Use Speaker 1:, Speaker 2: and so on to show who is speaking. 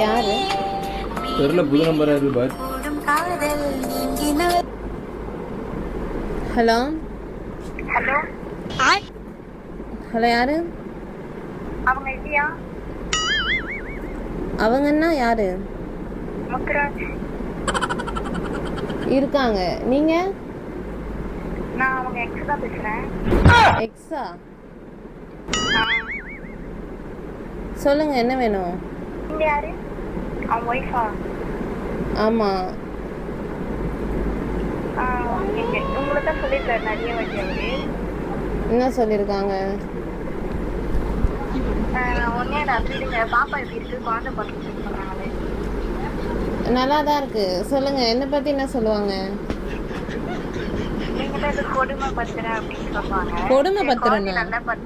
Speaker 1: யாரு
Speaker 2: தெரியல, புது நம்பரா இருக்கு பார்.
Speaker 1: ஹலோ
Speaker 3: ஹலோ
Speaker 1: ஹலோ யாரு?
Speaker 3: அவங்க இல்லையா?
Speaker 1: அவங்கன்னா யாரு?
Speaker 3: முத்துராஜ்.
Speaker 1: இருக்காங்க. நீங்க?
Speaker 3: நான் அவங்க எக்ஸ் தான் பேசுறேன்.
Speaker 1: எக்ஸா? சொல்லுங்க, என்ன வேணும்?
Speaker 3: நீங்க யாரு? அவங்க ஒய்ஃபா?
Speaker 1: ஆமா.
Speaker 3: உங்களை தான் சொல்லியிருக்காரு நிறைய வாட்டி அவரு.
Speaker 1: என்ன சொல்லியிருக்காங்க?
Speaker 3: ஒன்னே அப்படிங்க பாப்பா எப்படி இருக்கு, குழந்தை பார்த்து சொன்னாங்களே.
Speaker 1: நல்லா தான் இருக்கு. சொல்லுங்க, என்ன பத்தி என்ன சொல்லுவாங்க?
Speaker 3: நீங்க தான் கொடுமை பத்துறேன் அப்படின்னு சொல்லுவாங்க.
Speaker 1: கொடுமை பத்துறேன்னா?
Speaker 3: நல்லா